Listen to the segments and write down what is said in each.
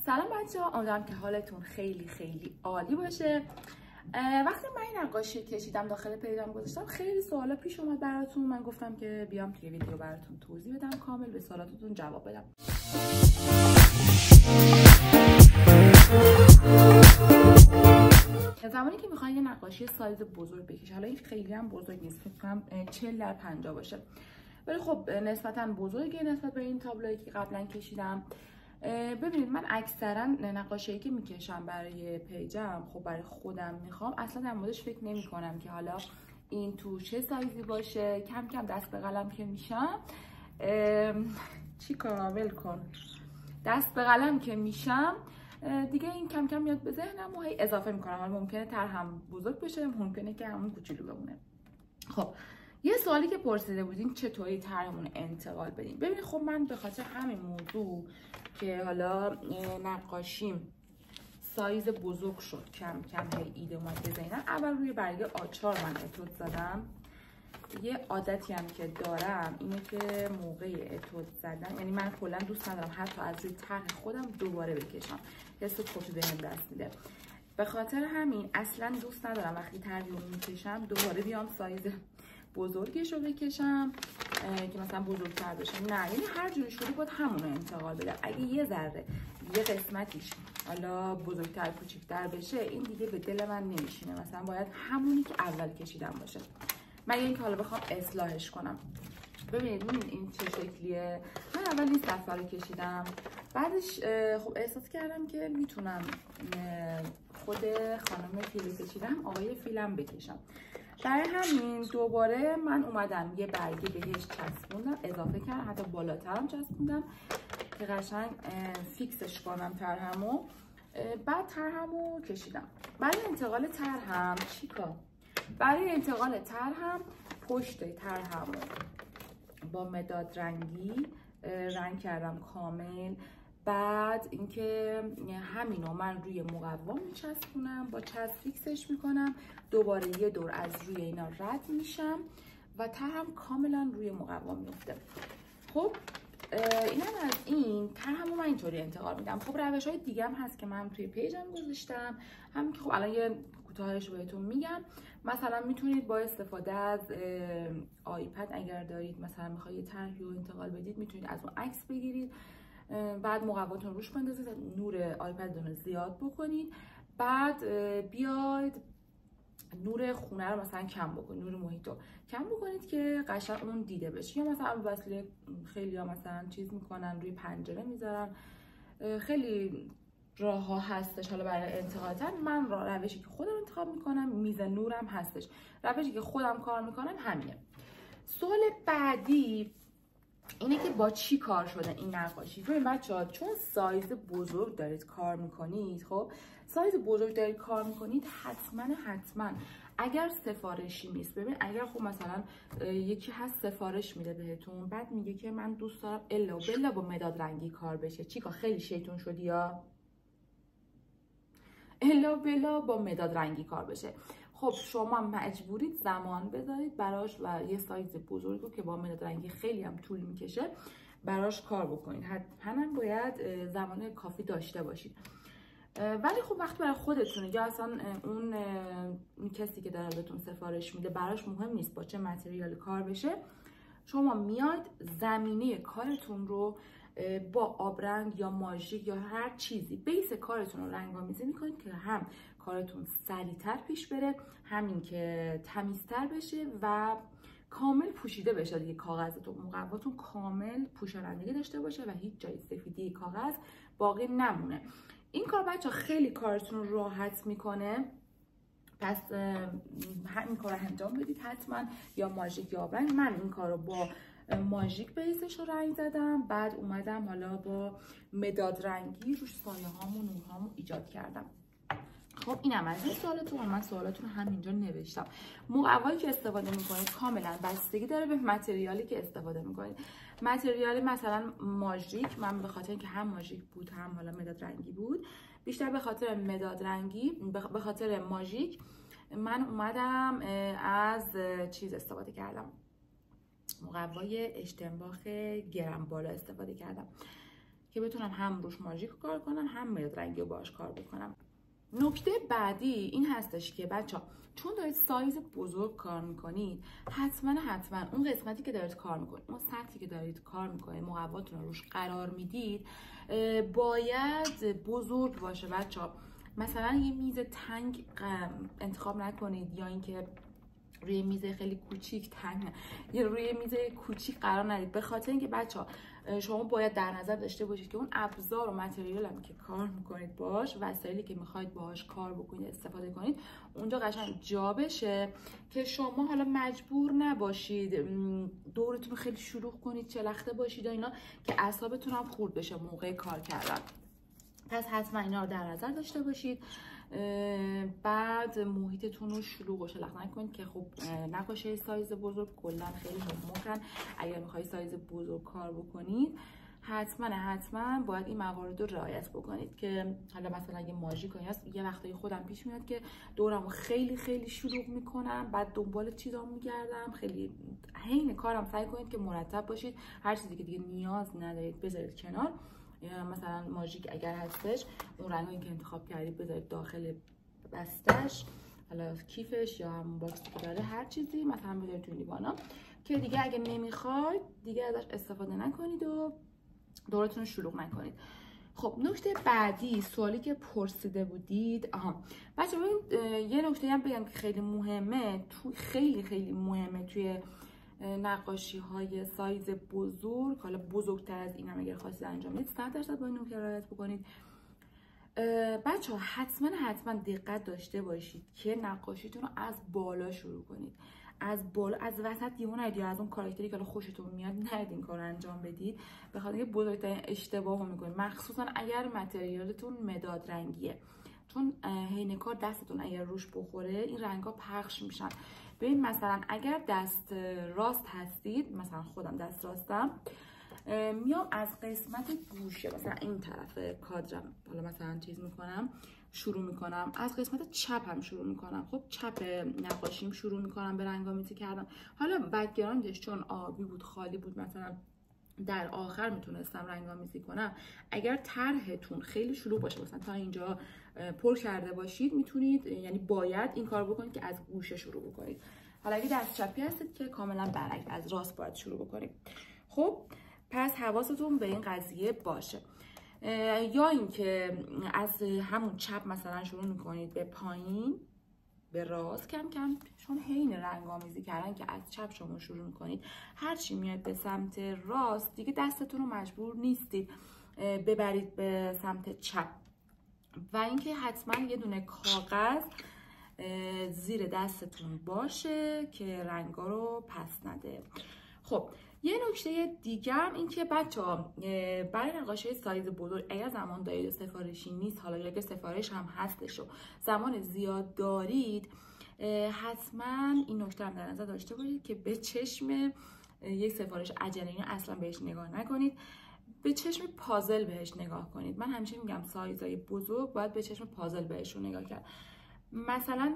سلام بچه‌ها، امیدوارم که حالتون خیلی خیلی عالی باشه. وقتی من این نقاشی کشیدم داخل پیجم گذاشتم خیلی سوالا پیش اومد براتون. من گفتم که بیام توی ویدیو براتون توضیح بدم، کامل به سوالاتتون جواب بدم. زمانی که میخواین یه نقاشی سایز بزرگ بکشید، حالا این خیلی هم بزرگ نیست، فکر کنم 40x50 باشه، ولی خب نسبتا بزرگه نسبت به این تابلویی که قبلا کشیدم. ببینید من اکثرا نقاشیایی که میکشم برای پیجم، خب برای خودم میخوام، اصلا در موردش فکر نمی کنم که حالا این تو چه سایزی باشه. کم کم دست به قلم که میشم چی کامل کن دست به قلم که میشم دیگه این کم کم میاد به ذهنم و هی اضافه میکنم. حالا ممکنه طرحم بزرگ بشه، ممکنه که همون کوچولو بمونه. خب یه سوالی که پرسیده بودین چطوری طرحمون انتقال بدیم. ببینید خب من به خاطر همین موضوع که حالا نقاشیم سایز بزرگ شد، کم کم هی ایده اومد به ذهنم، اول روی برگه آچار من اتود زدم. یه عادتی هم که دارم اینه که موقع اتود زدن، یعنی من کلا دوست ندارم حتی از روی طرح خودم دوباره بکشم، حس خوشی بهم دست میده. به خاطر همین اصلا دوست ندارم وقتی طرحی رو میکشم دوباره بیام سایز بزرگش رو بکشم که مثلا بزرگتر بشه. نه، یعنی هر جوری شده باید همون رو انتقال بده. اگه یه ذره یه قسمتیش حالا بزرگتر کوچیک‌تر بشه این دیگه به دل من نمیشینه. مثلا باید همونی که اول کشیدم باشه، مگه اینکه حالا بخوام اصلاحش کنم. ببینید این چه شکلیه. من اول این صفحه رو کشیدم، بعدش خب احساس کردم که میتونم خود خانم فیل کشیدم آقای فیلم بکشم. برای همین دوباره من اومدم یه برگه بهش چسبوندم، اضافه کردم، حتی بالاترم چسبوندم که قشنگ فیکسش کنم طرحمو. بعد طرحمو کشیدم. برای انتقال طرحم چیکار؟ برای انتقال طرحم پشت طرحمو با مداد رنگی رنگ کردم کامل. بعد اینکه همینو من روی مقوام میچسبونم، با چسب فیکسش میکنم، دوباره یه دور از روی اینا رد میشم و طرحم کاملا روی مقوام میفته. خب اینم از این. طرحمو من اینطوری انتقال میدم. خب روش‌های دیگه هم هست که من توی پیجم گذاشتم، همین که خب الان یه کوتاهش بهتون میگم. مثلا میتونید با استفاده از آیپد اگر دارید، مثلا میخواید یه طرحی رو انتقال بدید، میتونید از اون عکس بگیرید، بعد مقواتون روش بندازید، نور آیپدتون رو زیاد بکنید، بعد بیاید نور خونه رو مثلا کم بکنید، نور محیط رو کم بکنید که قشنگ اون دیده بشه. یا مثلا وصله خیلی‌ها مثلا چیز میکنن روی پنجره میذارن، خیلی راه ها هستش حالا برای انتقال طرح. من روشی که خودم انتخاب میکنم، میز نورم هستش، روشی که خودم کار میکنم همینه. سوال بعدی اینه که با چی کار شده این نقاشی. ببین بچه‌ها، چون سایز بزرگ دارید کار میکنید، خب سایز بزرگ دارید کار میکنید، حتما اگر سفارشی نیست، ببین اگر خب مثلا یکی هست سفارش میده بهتون، بعد میگه که من دوست دارم الا و بلا با مداد رنگی کار بشه، چیکار خیلی شیطون شدی یا الا و بلا با مداد رنگی کار بشه، خب شما مجبورید زمان بذارید براش و یه سایز بزرگ رو که با مداد رنگی خیلی هم طول میکشه براش کار بکنید. حتما باید زمان کافی داشته باشید. ولی خب وقتی برای خودتونه یا اصلا اون کسی که داره بهتون سفارش میده براش مهم نیست با چه متریال کار بشه، شما میاید زمینه کارتون رو با آبرنگ یا ماژیک یا هر چیزی بیس کارتون رو رنگ‌آمیزی میکنید که هم کارتون سریعتر پیش بره، همین که تمیزتر بشه و کامل پوشیده بشه دیگه. کاغذتون مقواتون کامل پوشانندگی داشته باشه و هیچ جای سفیدی کاغذ باقی نمونه. این کار بچه خیلی کارتون رو راحت میکنه، پس همین کار رو انجام بدید حتما، یا ماژیک یا آبرنگ. من این کار رو با ماژیک بیسش رو رنگ زدم، بعد اومدم حالا با مداد رنگی روش سایه هامو نورهامو ایجاد کردم. خب اینم از این سوالتون. من سوالاتون رو همینجا نوشتم. مقوایی که استفاده میکنید کاملا بستگی داره به متریالی که استفاده میکنید. متریال مثلا ماژیک، من به خاطر اینکه هم ماژیک بود هم حالا مداد رنگی بود، بیشتر به خاطر مداد رنگی، به خاطر ماژیک من اومدم از چیز استفاده کردم، مقوای اشتنباخ گرم بالا استفاده کردم. که بتونم هم روش ماژیک کار کنم هم مداد رنگی رو باهاش کار بکنم. نکته بعدی این هستش که بچه‌ها چون دارید سایز بزرگ کار میکنید، حتما اون قسمتی که دارید کار میکنید، اون سطحی که دارید کار میکنید، مقواتون رو روش قرار میدید باید بزرگ باشه بچه‌ها. مثلا یه میز تنگ انتخاب نکنید، یا اینکه روی میز خیلی کوچیک تنگ، یا روی میز کوچیک قرار ندید، به خاطر اینکه بچه‌ها شما باید در نظر داشته باشید که اون ابزار و متریال هم که کار میکنید باش، وسایلی که میخواید باهاش کار بکنید استفاده کنید، اونجا قشنگ جا بشه که شما حالا مجبور نباشید دورتون خیلی شلوغ کنید، چلخته باشید و اینا که اعصابتون هم خورد بشه موقع کار کردن. پس حتما اینا رو در نظر داشته باشید. بعد محیطتون رو شلوغ و شلخت نکنید که خب نقاشی سایز بزرگ کلا خیلی ممکن اگر میخواید سایز بزرگ کار بکنید حتما باید این موارد رو رعایت بکنید که حالا مثلا اگه ماژیک هست، یه وقتایی خودم پیش میاد که دورمو خیلی شلوغ میکنم، بعد دنبال چیزام میگردم، خیلی حین کارم سعی کنید که مرتب باشید، هر چیزی که دیگه نیاز ندارید بذارید کنار. مثلا ماژیک اگر هستش اون رنگایی که انتخاب کردید بذارید داخل بستش، حالا کیفش یا همون باکسی که داره، هر چیزی مثلا بذارید تو لیوانا که دیگه اگه نمیخواید دیگه ازش استفاده نکنید و دورتون رو شلوغ نکنید. خب نکته بعدی، سوالی که پرسیده بودید، بچه‌ها یه نکته هم بگم که خیلی مهمه، خیلی مهمه توی نقاشی های سایز بزرگ، حالا بزرگتر از این هم اگر خواستید انجام بدید 100% با این نکته رعایت بکنید. بچه ها حتما دقت داشته باشید که نقاشیتون رو از بالا شروع کنید، از بالا، از وسط دیو نرید یا از اون کاراکتری که خوشتون میاد نرید این کار انجام بدید، به خاطر اینکه بزرگترین اشتباه رو میکنید، مخصوصا اگر متریالتون مداد رنگیه، چون حین کار دستتون اگر روش بخوره این رنگا پخش میشن. ببین مثلا اگر دست راست هستید، مثلا خودم دست راستم، میام از قسمت گوشه مثلا این طرف کادرم، حالا مثلا چیز میکنم شروع میکنم از قسمت چپم شروع میکنم. خب چپ نقاشیم شروع میکنم به رنگامیزی کردن. حالا بک‌گراندش چون آبی بود خالی بود، مثلا در آخر میتونستم رنگامیزی کنم. اگر طرحتون خیلی شلوغ باشه، مثلا تا اینجا پر کرده باشید، میتونید یعنی باید این کار بکنید که از گوشه شروع بکنید. حالا اگه دست چپی هستید که کاملا برعکس از راست باید شروع بکنید. خب پس حواستون به این قضیه باشه. یا اینکه از همون چپ مثلا شروع میکنید به پایین به راست، کم کم چون حین رنگامیزی کردن که از چپ شما شروع میکنید، هر چی میاد به سمت راست دیگه دستتون رو مجبور نیستید ببرید به سمت چپ. و اینکه حتما یه دونه کاغذ زیر دستتون باشه که رنگا رو پس نده. خب یه نکته دیگه هم این که بچه‌ها برای نقاشی سایز بزرگ اگر زمان دارید و سفارشی نیست، حالا اگر سفارش هم هستش و زمان زیاد دارید، حتما این نکته هم در نظر داشته باشید که به چشم یک سفارش عجله‌ای اصلا بهش نگاه نکنید، به چشم پازل بهش نگاه کنید. من همیشه میگم سایزهای بزرگ باید به چشم پازل بهشون نگاه کرد. مثلا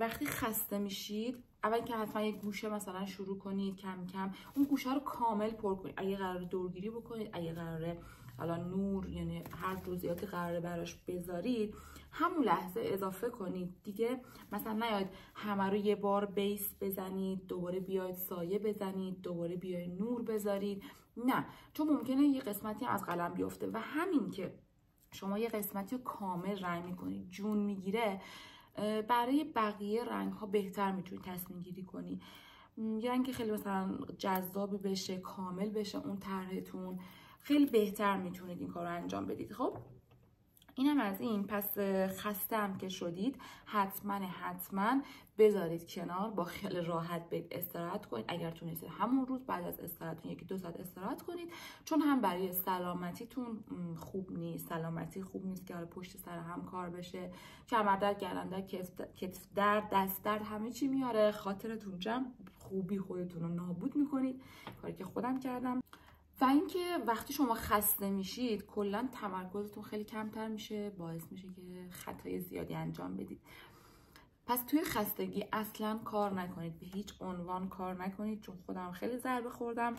وقتی خسته میشید، اول که حتما یک گوشه مثلا شروع کنید کم کم اون گوشه رو کامل پر کنید. اگه قراره دورگیری بکنید، اگه قراره حالا نور یعنی هر جزئیاتی قراره براش بذارید، همون لحظه اضافه کنید دیگه. مثلا نیاید همه رو یه بار بیس بزنید، دوباره بیاید سایه بزنید، دوباره بیاید نور بذارید، نه، چون ممکنه یه قسمتی از قلم بیفته و همین که شما یه قسمتی رو کامل رنگ میکنید جون میگیره، برای بقیه رنگ ها بهتر میتونید تصمیم گیری کنی، یه رنگ خیلی مثلا جذابی بشه، کامل بشه اون طرحتون، خیلی بهتر میتونید این کار رو انجام بدید. خب اینم از این. پس خسته هم که شدید حتما بذارید کنار، با خیال راحت برید استراحت کنید. اگر تونستید همون روز بعد از استراحتتون 1-2 ساعت استراحت کنید، چون هم برای سلامتیتون خوب نیست. سلامتی خوب نیست که پشت سر هم کار بشه، کمر درد، گردن درد، کتف درد، دست درد، همه چی میاره. خاطرتون جمع، خوبی خودتون رو نابود میکنید، کاری که خودم کردم. و اینکه وقتی شما خسته میشید کلا تمرکزتون خیلی کمتر میشه، باعث میشه که خطای زیادی انجام بدید. پس توی خستگی اصلا کار نکنید، به هیچ عنوان کار نکنید، چون خودم خیلی ضربه خوردم.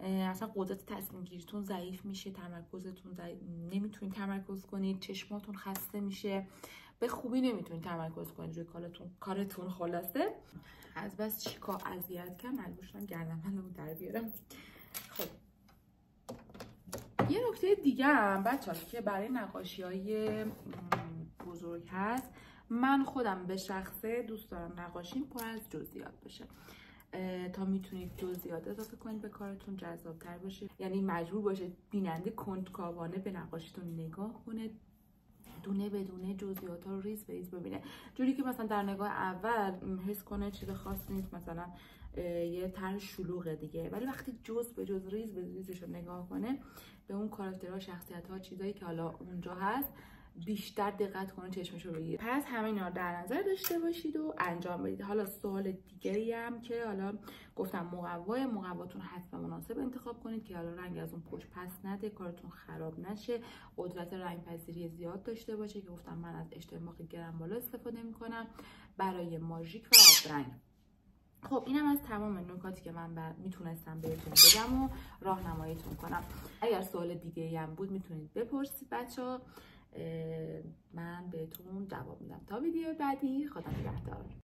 اصلا قدرت تصمیم گیریتون ضعیف میشه، تمرکزتون نمیتونید تمرکز کنید، چشماتون خسته میشه، به خوبی نمیتونید تمرکز کنید روی کارتون. خلاصه از بس چیکار اذیت کردم مجبور شدم گردنبندمو در بیارم. خب یه نکته دیگه هم بچه‌ها که برای نقاشی‌های بزرگ هست، من خودم به شخصه دوست دارم نقاشیم پر از جزئیات باشه تا میتونید جزئیات اضافه کنید به کارتون، جذاب‌تر باشه. یعنی مجبور باشه بیننده کنجکاوانه به نقاشیتون نگاه کنه، دونه به دونه جزئیات ها رو ریز به ریز ببینه، جوری که مثلا در نگاه اول حس کنه چیز خاصی نیست، مثلا یه طرح شلوغه دیگه، ولی وقتی جزء به جزء ریز به ریزش رو نگاه کنه به اون کاراکترها، شخصیت‌ها، چیزایی که حالا اونجا هست بیشتر دقت کنه، چشمش رو بگیره. پس همه اینا رو در نظر داشته باشید و انجام بدید. حالا سوال دیگه‌ای هم که حالا گفتم مقواتون حتما مناسب انتخاب کنید که حالا رنگ از اون پشت پس نده، کارتون خراب نشه، قدرت رنگ پذیری زیاد داشته باشه که گفتم من از اشتباق گرم بالا استفاده میکنم برای ماژیک و آبرنگ. خب اینم از تمام نکاتی که من میتونستم بهتون بگم و راهنماییتون کنم. اگر سوال دیگه‌ای هم بود میتونید بپرسید بچه‌ها، من بهتون جواب میدم. تا ویدیو بعدی، خدا نگهدار.